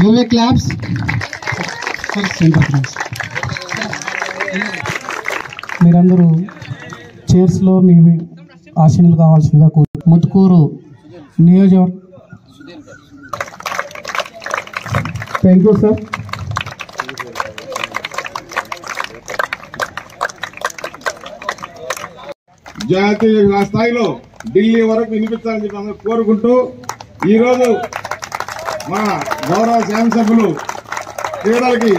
Give a claps. మీరందరూ చైర్స్లో మీ ఆశీనులు కావాల్సిందిగా ముత్తుకూరు నియోజకవర్గం. Thank you sir. జాతీయ స్థాయిలో ఢిల్లీ వరకు వినిపించాలని చెప్పి అందరూ కోరుకుంటూ ఈరోజు మా గౌరవ శాసనసభ్యులు క్రీడలకి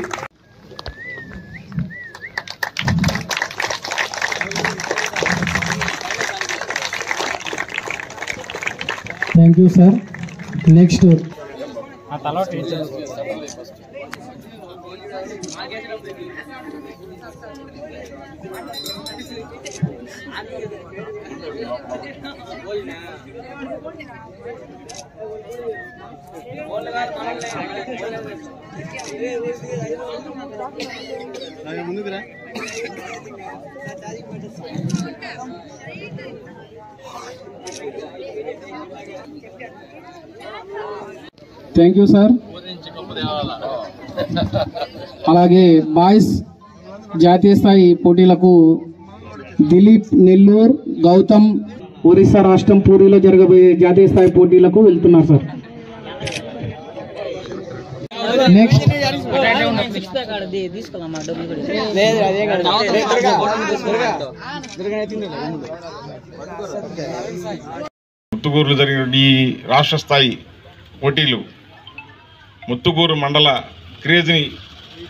thank you sir. Next thank you sir. అలాగే బాయ్స్ జాతీయ స్థాయి పోటీలకు దిలీప్ నెల్లూరు, గౌతమ్ ఒరిస్సా రాష్ట్రం పూరిలో జరగబోయే జాతీయ స్థాయి పోటీలకు వెళ్తున్నారు సార్. నెక్స్ట్ ముత్తుకూరులో జరిగిన ఈ రాష్ట్ర స్థాయి పోటీలు ముత్తుకూరు మండల క్రేజ్ని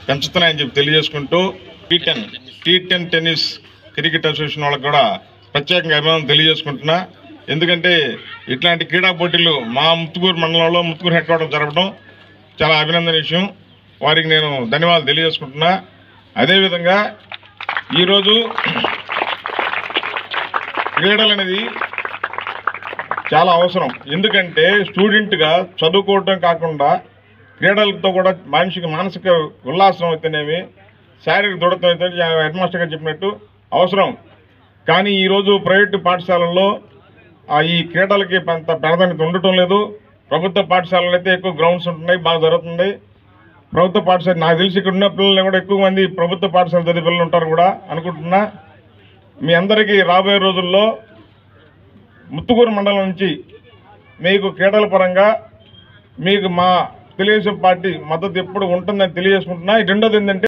పెంచుతున్నాయని చెప్పి తెలియజేసుకుంటూ టీ10 టెన్నిస్ క్రికెట్ అసోసియేషన్ వాళ్ళకి కూడా ప్రత్యేకంగా అభినందన తెలియజేసుకుంటున్నా. ఎందుకంటే ఇట్లాంటి క్రీడా పోటీలు మా ముత్తుకూరు మండలంలో ముత్తుకూరు హెడ్ క్వార్టర్ జరపడం చాలా అభినందన విషయం. వారికి నేను ధన్యవాదాలు తెలియజేసుకుంటున్నా. అదేవిధంగా ఈరోజు క్రీడలు అనేది చాలా అవసరం. ఎందుకంటే స్టూడెంట్గా చదువుకోవటం కాకుండా క్రీడలతో కూడా మనిషికి మానసిక ఉల్లాసం అయితేనేమి, శారీరక దృఢత్వం అయితే హెడ్ మాస్టర్ గారు చెప్పినట్టు అవసరం. కానీ ఈరోజు ప్రైవేటు పాఠశాలల్లో ఈ క్రీడలకి అంత ప్రాధాన్యత ఉండటం లేదు. ప్రభుత్వ పాఠశాలలు అయితే ఎక్కువ గ్రౌండ్స్ ఉంటున్నాయి, బాగా జరుగుతుంది. ప్రభుత్వ పాఠశాల నాకు తెలిసి ఇక్కడ ఉన్న పిల్లలు కూడా ఎక్కువ మంది ప్రభుత్వ పాఠశాల చదివే పిల్లలు ఉంటారు కూడా అనుకుంటున్నా. మీ అందరికీ రాబోయే రోజుల్లో ముత్తుకూరు మండలం నుంచి మీకు క్రీడల పరంగా మీకు మా తెలుగుదేశం పార్టీ మద్దతు ఎప్పుడు ఉంటుందని తెలియజేసుకుంటున్నా. రెండోది ఏంటంటే